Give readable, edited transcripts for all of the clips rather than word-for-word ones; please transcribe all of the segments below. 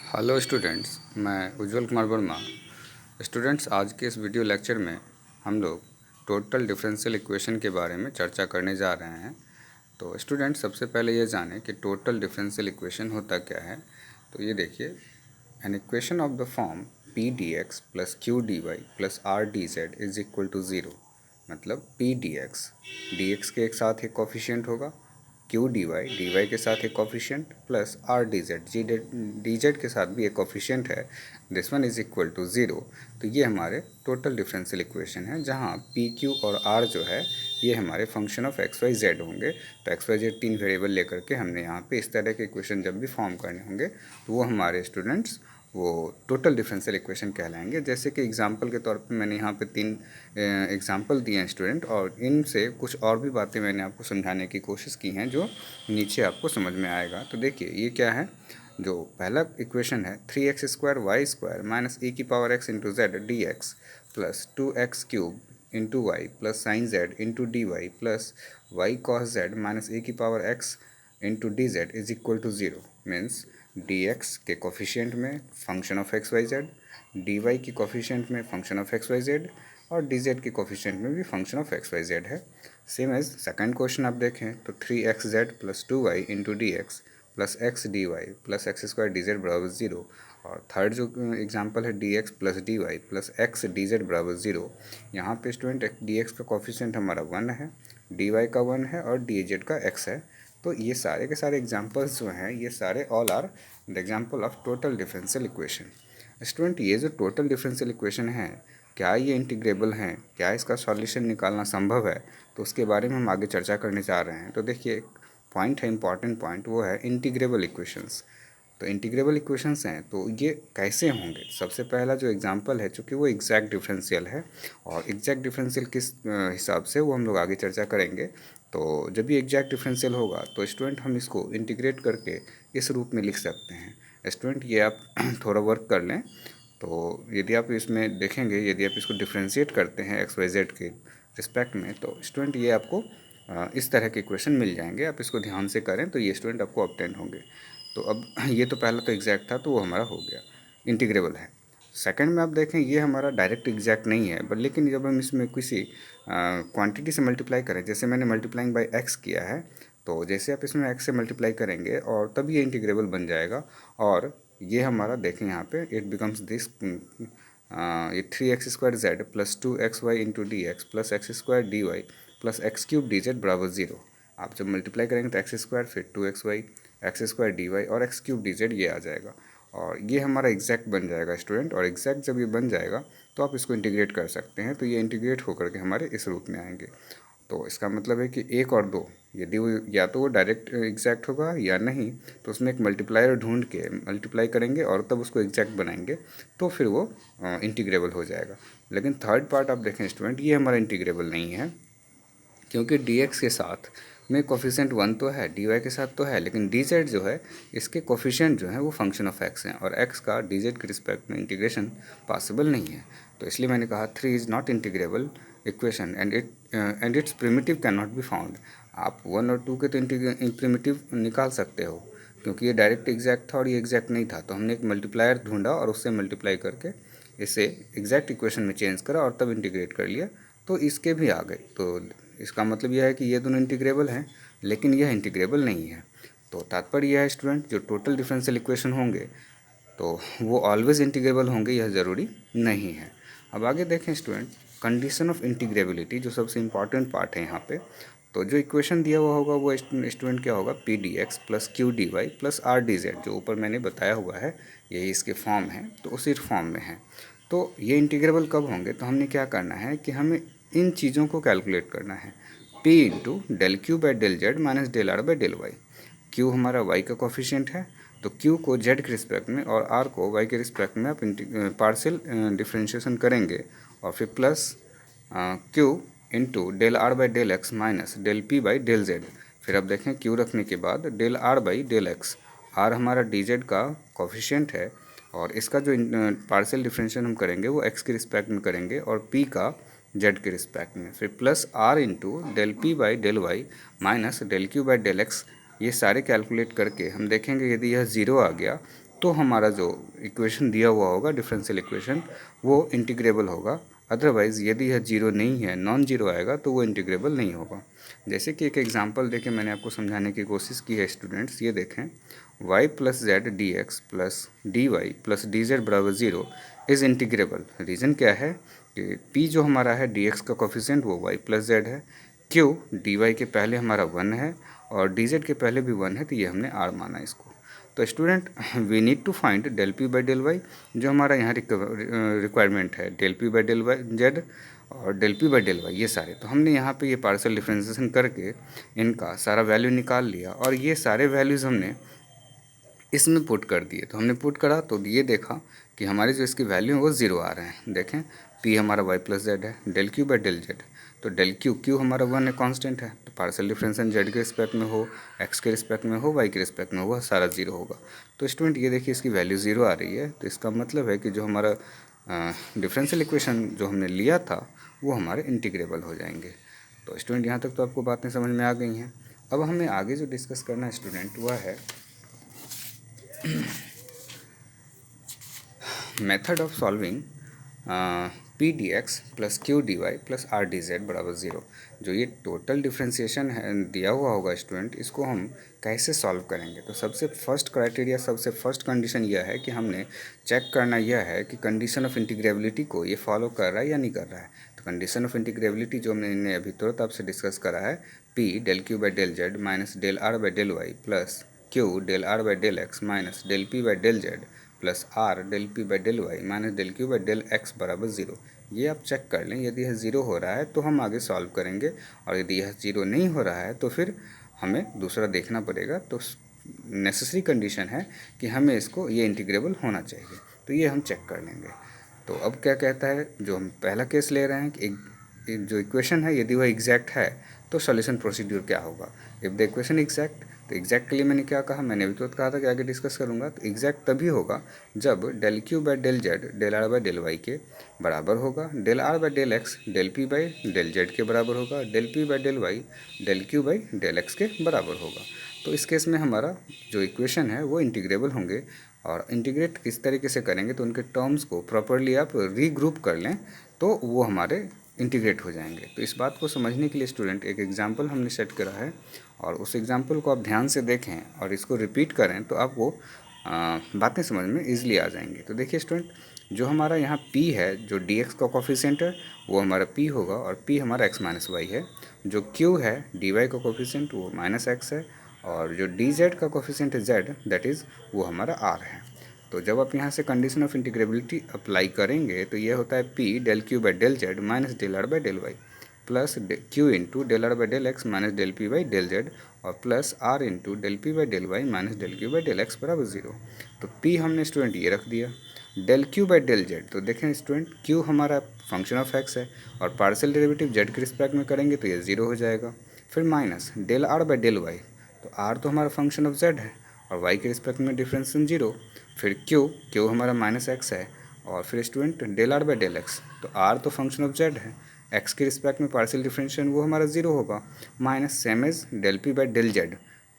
Hello students, मैं उज्जवल Kumar Verma. Students, आज के इस वीडियो लेक्चर में हम लोग टोटल डिफरेंशियल इक्वेशन के बारे में चर्चा करने जा रहे हैं। तो स्टूडेंट्स, सबसे पहले ये जानें कि टोटल डिफरेंशियल इक्वेशन होता क्या है। तो ये देखिए, an equation of the form P D X plus Q D Y plus R D Z is equal to zero. मतलब पी डी एक्स के एक साथ एक कोफिशिएंट होगा, क्यू डी वाई के साथ एक coefficient plus R D Z के साथ भी एक कोफिशिएंट है। This one is equal to zero. तो ये हमारे टोटल डिफरेंशियल इक्वेशन है, जहाँ पी क्यू और आर जो है ये हमारे function of X Y Z होंगे। तो एक्स वाई जेड 3 वेरिएबल लेकर के हमने यहाँ पे इस तरह के इक्वेशन जब भी फॉर्म करने होंगे तो वो हमारे स्टूडेंट्स वो टोटल डिफरेंशियल इक्वेशन कहलाएंगे। जैसे कि एग्जांपल के तौर पे मैंने यहाँ पे 3 एग्जांपल दिए हैं स्टूडेंट, और इनसे कुछ और भी बातें मैंने आपको समझाने की कोशिश की हैं जो नीचे आपको समझ में आएगा। तो देखिए, ये क्या है। जो पहला इक्वेशन है 3x² Y square minus A की power x into Z D X plus 2x³ into Y plus sine Z into D Y plus Y cos Z minus A की power x into D Z is equal to zero. Means D X के coefficient में function of X Y Z, D Y की coefficient में function of X Y Z, और D Z के coefficient में भी function of X Y Z है। Same as second question आप देखें तो 3x z plus 2y into D X plus X D Y plus X square D Z बराबर zero. और थर्ड जो एग्जांपल है D X plus D Y plus X D Z बराबर zero. यहाँ पे स्टूडेंट डी एक्स का coefficient हमारा 1 है, डी वाई का 1 है और डी जेड का x है। तो ये सारे के सारे एग्जांपल्स जो हैं ये सारे all are the example of total differential equation. Student, ये जो टोटल डिफरेंशियल इक्वेशन है, क्या ये इंटीग्रेबल हैं, क्या इसका सॉल्यूशन निकालना संभव है, तो उसके बारे में हम आगे चर्चा करने जा रहे हैं। तो देखिए, एक पॉइंट है, इंपॉर्टेंट पॉइंट, वो है इंटीग्रेबल इक्वेशंस। तो इंटीग्रेबल इक्वेशंस हैं तो ये कैसे होंगे। सबसे पहला जो एग्जांपल है, चूँकि वो एग्जैक्ट डिफरेंशियल है, और एग्जैक्ट डिफरेंशियल किस हिसाब से वो हम लोग आगे चर्चा करेंगे। तो जब भी एग्जैक्ट डिफरेंशियल होगा तो स्टूडेंट हम इसको इंटीग्रेट करके इस रूप में लिख सकते हैं। स्टूडेंट, ये आप थोड़ा वर्क कर लें। तो यदि आप इसमें देखेंगे, यदि आप इसको डिफ्रेंशिएट करते हैं एक्स वाई जेड के रिस्पेक्ट में, तो स्टूडेंट ये आपको इस तरह के इक्वेशन मिल जाएंगे। आप इसको ध्यान से करें तो ये स्टूडेंट आपको ऑब्टेन होंगे। तो अब ये तो पहला तो एग्जैक्ट था, तो वो हमारा हो गया, इंटीग्रेबल है। सेकंड में आप देखें, ये हमारा डायरेक्ट एग्जैक्ट नहीं है, बट लेकिन जब हम इसमें किसी क्वांटिटी से मल्टीप्लाई करें, जैसे मैंने मल्टीप्लाइंग बाय एक्स किया है, तो जैसे आप इसमें एक्स से मल्टीप्लाई करेंगे और तब ये इंटीग्रेबल बन जाएगा। और ये हमारा देखें यहाँ पे इट बिकम्स दिस, ये 3x² Z plus 2xy into D X plus x² dy plus x³ dz बराबर ज़ीरो। आप जब मल्टीप्लाई करेंगे तो x² फिर 2xy x² dy और x³ dz ये आ जाएगा, और ये हमारा एग्जैक्ट बन जाएगा स्टूडेंट। और एग्जैक्ट जब ये बन जाएगा तो आप इसको इंटीग्रेट कर सकते हैं, तो ये इंटीग्रेट होकर के हमारे इस रूप में आएंगे। तो इसका मतलब है कि एक और दो, यदि वो या तो वो डायरेक्ट एग्जैक्ट होगा या नहीं, तो उसमें एक मल्टीप्लायर ढूंढ के मल्टीप्लाई करेंगे और तब उसको एग्जैक्ट बनाएंगे, तो फिर वो इंटीग्रेबल हो जाएगा। लेकिन थर्ड पार्ट आप देखें स्टूडेंट, ये हमारा इंटीग्रेबल नहीं है, क्योंकि डी एक्स के साथ में कोफिशिएंट 1 तो है, डी वाई के साथ तो है, लेकिन डी जेड जो है इसके कोफिशिएंट जो है वो फंक्शन ऑफ एक्स हैं, और एक्स का डी जेड के रिस्पेक्ट में इंटीग्रेशन पॉसिबल नहीं है। तो इसलिए मैंने कहा 3 is not integrable equation and it's primitive can not be found. आप 1 और 2 के तो प्रिमिटिव निकाल सकते हो, क्योंकि ये डायरेक्ट एग्जैक्ट था और ये एग्जैक्ट नहीं था, तो हमने एक मल्टीप्लायर ढूंढा और उससे मल्टीप्लाई करके इसे एग्जैक्ट इक्वेशन में चेंज करा और तब इंटीग्रेट कर लिया, तो इसके भी आ गए। तो इसका मतलब यह है कि ये दोनों इंटीग्रेबल हैं, लेकिन यह इंटीग्रेबल नहीं है। तो तात्पर्य यह है स्टूडेंट, जो टोटल डिफरेंशियल इक्वेशन होंगे तो वो ऑलवेज इंटीग्रेबल होंगे, यह ज़रूरी नहीं है। अब आगे देखें स्टूडेंट, कंडीशन ऑफ इंटीग्रेबिलिटी जो सबसे इंपॉर्टेंट पार्ट है यहाँ पे। तो जो इक्वेशन दिया हुआ होगा वो स्टूडेंट क्या होगा, P D X plus Q D Y plus R D Z, जो ऊपर मैंने बताया हुआ है यही इसके फॉर्म है, तो उसी फॉर्म में है। तो ये इंटीग्रेबल कब होंगे, तो हमने क्या करना है कि हमें इन चीज़ों को कैलकुलेट करना है। p into del Q by del Z minus del R by del Y. Q हमारा y का कोफिशिएंट है, तो q को z के रिस्पेक्ट में और r को y के रिस्पेक्ट में आप पार्शियल डिफ्रेंशिएशन करेंगे, और फिर plus q into del R by del X minus del p by del Z. फिर अब देखें q रखने के बाद del R by del X, r हमारा डी जेड का कोफिशिएंट है, और इसका जो पार्शियल डिफ्रेंशिएशन हम करेंगे वो x के रिस्पेक्ट में करेंगे और p का जेड के रिस्पेक्ट में, फिर plus r into del P by del Y minus del Q by del X. ये सारे कैलकुलेट करके हम देखेंगे यदि यह ज़ीरो आ गया तो हमारा जो इक्वेशन दिया हुआ होगा डिफरेंशियल इक्वेशन वो इंटीग्रेबल होगा। अदरवाइज़ यदि यह जीरो नहीं है, नॉन जीरो आएगा, तो वो इंटीग्रेबल नहीं होगा। जैसे कि एक एग्जांपल देके मैंने आपको समझाने की कोशिश की है स्टूडेंट्स। ये देखें, y plus Z D X plus D Y plus D Z बराबर ज़ीरो इज़ इंटीग्रेबल। रीज़न क्या है कि p जो हमारा है डी एक्स का कोफिशिएंट वो y प्लस जेड है, q डी वाई के पहले हमारा 1 है और डी जेड के पहले भी 1 है, तो ये हमने r माना इसको। तो student we need to find del P by del Y, जो हमारा यहाँ रिक्वायरमेंट है del P by del Y Z और del P by del Y, ये सारे। तो हमने यहाँ पे ये पार्शियल डिफरेंशिएशन करके इनका सारा वैल्यू निकाल लिया और ये सारे वैल्यूज़ हमने इसमें पुट कर दिए। तो हमने पुट करा तो ये देखा कि हमारे जो इसकी वैल्यू है वो ज़ीरो आ रहे हैं। देखें, पी हमारा वाई प्लस जेड है, del Q by del Z, तो डेल क्यू हमारा 1 है, कांस्टेंट है, तो पार्शियल डिफरेंशिएशन जेड के रिस्पेक्ट में हो, एक्स के रिस्पेक्ट में हो, वाई के रिस्पेक्ट में हो, सारा ज़ीरो होगा। तो स्टूडेंट ये देखिए इसकी वैल्यू ज़ीरो आ रही है, तो इसका मतलब है कि जो हमारा डिफरेंशियल इक्वेशन जो हमने लिया था वो हमारे इंटीग्रेबल हो जाएंगे। तो स्टूडेंट यहाँ तक तो आपको बातें समझ में आ गई हैं। अब हमें आगे जो डिस्कस करना है स्टूडेंट वह है method of solving P D X plus Q D Y plus R D Z बराबर ज़ीरो। जो ये टोटल डिफ्रेंसिएशन है दिया हुआ होगा स्टूडेंट, इसको हम कैसे सॉल्व करेंगे। तो सबसे फर्स्ट क्राइटेरिया, सबसे फर्स्ट कंडीशन यह है कि हमने चेक करना यह है कि कंडीशन ऑफ इंटीग्रेबिलिटी को ये फॉलो कर रहा है या नहीं कर रहा है। तो कंडीशन ऑफ इंटीग्रेबिलिटी जो हमने अभी तुरंत आपसे डिस्कस करा है, P del Q by del Z minus del R by del Y plus Q del R by del X minus del P by del Z plus R del P by del Y minus del Q by del X बराबर zero. ये आप check कर लें, यदि यह zero हो रहा है तो हम आगे सॉल्व करेंगे, और यदि यह ज़ीरो नहीं हो रहा है तो फिर हमें दूसरा देखना पड़ेगा। तो नेसेसरी कंडीशन है कि हमें इसको ये इंटीग्रेबल होना चाहिए, तो ये हम चेक कर लेंगे। तो अब क्या कहता है, जो हम पहला केस ले रहे हैं कि एक जो इक्वेशन है यदि वह एग्जैक्ट है तो सॉल्यूशन प्रोसीड्यूर क्या होगा। इफ़ द इक्वेशन एग्जैक्ट, तो एग्जैक्ट के लिए मैंने क्या कहा, मैंने अभी तो कहा था कि आगे डिस्कस करूंगा। तो एग्जैक्ट तभी होगा जब del Q by del Z del R by del Y के बराबर होगा, del R by del X del P by del Z के बराबर होगा, del P by del Y del Q by del X के बराबर होगा। तो इस केस में हमारा जो इक्वेशन है वो इंटीग्रेबल होंगे। और इंटीग्रेट किस तरीके से करेंगे, तो उनके टर्म्स को प्रॉपरली आप रीग्रुप कर लें तो वो हमारे इंटीग्रेट हो जाएंगे। तो इस बात को समझने के लिए स्टूडेंट एक एग्जांपल हमने सेट करा है, और उस एग्जांपल को आप ध्यान से देखें और इसको रिपीट करें तो आपको बातें समझ में ईजिली आ जाएंगी। तो देखिए स्टूडेंट, जो हमारा यहाँ p है, जो dx का कोफिशिएंट है वो हमारा p होगा, और p हमारा x माइनस वाई है। जो q है dy का कोफिशिएंट वो माइनस x है, और जो dz का कोफिशिएंट है z, दैट इज़ वो हमारा r है। तो जब आप यहाँ से कंडीशन ऑफ इंटीग्रेबिलिटी अप्लाई करेंगे तो ये होता है p del Q by del Z minus del R by del Y plus Q into del R by del X minus del P by del Z और plus R into del P by del Y minus del Q by del X बराबर zero. तो p हमने student ये रख दिया, del Q by del Z, तो देखें student q हमारा फंक्शन ऑफ x है और पार्शियल डेरिवेटिव z के रिस्पेक्ट में करेंगे तो ये ज़ीरो हो जाएगा। फिर minus del R by del Y, तो r तो हमारा फंक्शन ऑफ z है और y के रिस्पेक्ट में डिफरेंशिएशन ज़ीरो। फिर q हमारा माइनस x है, और फिर student del R by del X, तो r तो फंक्शन ऑफ z है, x के रिस्पेक्ट में पार्शियल डिफरेंशिएशन वो हमारा ज़ीरो होगा, minus same as del p by del Z,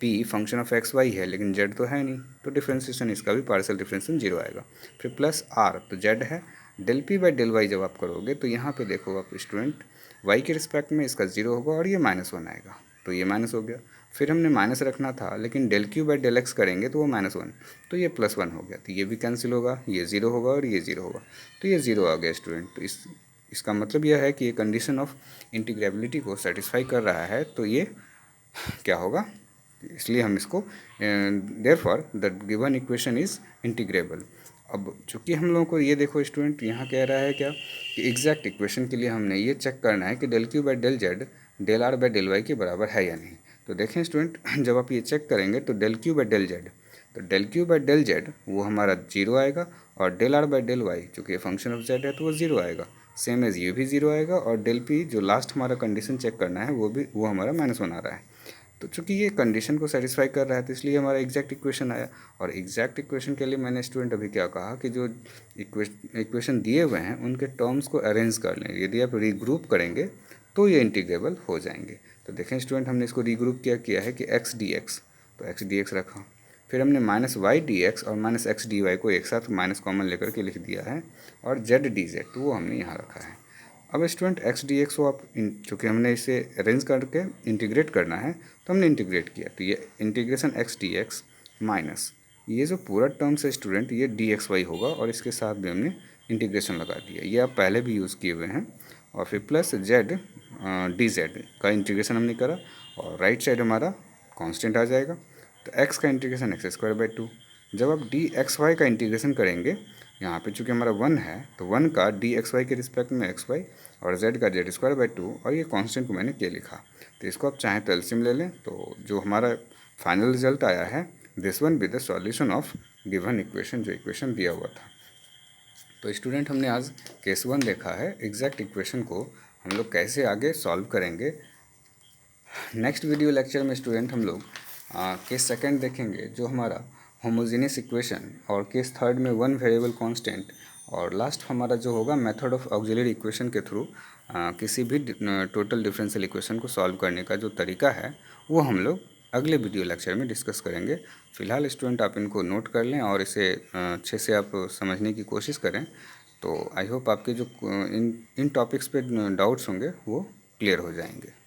p function of X Y है लेकिन z तो है नहीं, तो डिफरेंशिएशन इसका भी पार्शियल डिफरेंशिएशन जीरो आएगा। फिर प्लस r, तो z है, del p by del Y जब आप करोगे तो यहाँ पे देखो आप स्टूडेंट y के रिस्पेक्ट में इसका ज़ीरो होगा और ये माइनस वन आएगा, तो ये माइनस हो गया। फिर हमने माइनस रखना था लेकिन del Q by del X करेंगे तो वो माइनस वन, तो ये प्लस वन हो गया, तो ये भी कैंसिल होगा, ये ज़ीरो होगा और ये ज़ीरो होगा, तो ये ज़ीरो आ गया स्टूडेंट। तो इसका मतलब यह है कि ये कंडीशन ऑफ इंटीग्रेबिलिटी को सेटिस्फाई कर रहा है, तो ये क्या होगा, इसलिए हम इसको therefore the given equation is integrable. अब चूँकि हम लोगों को ये देखो स्टूडेंट यहाँ कह रहा है क्या कि एग्जैक्ट इक्वेशन के लिए हमने ये चेक करना है कि del Q by del Z del R by del Y के बराबर है या नहीं। तो देखें स्टूडेंट, जब आप ये चेक करेंगे तो del Q by del Z, तो del Q by del Z वो हमारा जीरो आएगा, और del R by del Y चूँकि फंक्शन ऑफ जेड है तो वो ज़ीरो आएगा, सेम एज ये भी ज़ीरो आएगा, और डेल पी जो लास्ट हमारा कंडीशन चेक करना है वो हमारा माइनस वन आ रहा है। तो चूँकि ये कंडीशन को सेटिस्फाई कर रहा है तो इसलिए हमारा एग्जैक्ट इक्वेशन आया। और एग्जैक्ट इक्वेशन के लिए मैंने स्टूडेंट अभी क्या कहा कि जो इक्वेशन दिए हुए हैं उनके टर्म्स को अरेंज कर लें, यदि आप रीग्रुप करेंगे तो ये इंटीग्रेबल हो जाएंगे। तो देखें स्टूडेंट, हमने इसको रीग्रुप किया है कि एक्स डी एक्स, तो एक्स डी एक्स रखा, फिर हमने माइनस वाई डी एक्स और माइनस एक्स डी वाई को एक साथ माइनस कॉमन लेकर के लिख दिया है, और जेड डी जेड तो वो हमने यहाँ रखा है। अब स्टूडेंट एक्स डी एक्स को आप चूँकि हमने इसे अरेंज करके इंटीग्रेट करना है तो हमने इंटीग्रेट किया, तो ये integration x D x minus ये जो पूरा टर्म्स है स्टूडेंट ये डी एक्स वाई होगा, और इसके साथ भी हमने इंटीग्रेशन लगा दिया, ये आप पहले भी यूज़ किए हुए हैं। और फिर प्लस जेड डी जेड का इंटीग्रेशन हमने करा, और राइट साइड हमारा कांस्टेंट आ जाएगा, तो एक्स का इंटीग्रेशन एक्स स्क्वायर बाई 2। जब आप डी एक्स वाई का इंटीग्रेशन करेंगे, यहाँ पे चूँकि हमारा 1 है तो 1 का डी एक्स वाई के रिस्पेक्ट में एक्स वाई और जेड का जेड स्क्वायर बाई 2, और ये कांस्टेंट को मैंने के लिखा, तो इसको आप चाहें तो एलसीएम ले लें, तो जो हमारा फाइनल रिजल्ट आया है this one be the solution of given equation, जो इक्वेशन दिया हुआ था। तो स्टूडेंट हमने आज केस 1 देखा है, एग्जैक्ट इक्वेशन को हम लोग कैसे आगे सॉल्व करेंगे। नेक्स्ट वीडियो लेक्चर में स्टूडेंट हम लोग केस सेकंड देखेंगे, जो हमारा होमोजेनियस इक्वेशन, और केस थर्ड में वन वेरिएबल कांस्टेंट, और लास्ट हमारा जो होगा मेथड ऑफ ऑक्सिलरी इक्वेशन के थ्रू किसी भी टोटल डिफरेंशियल इक्वेशन को सॉल्व करने का जो तरीका है वो हम लोग अगले वीडियो लेक्चर में डिस्कस करेंगे। फ़िलहाल स्टूडेंट आप इनको नोट कर लें और इसे अच्छे से आप समझने की कोशिश करें, तो आई होप आपके जो इन टॉपिक्स पे डाउट्स होंगे वो क्लियर हो जाएंगे।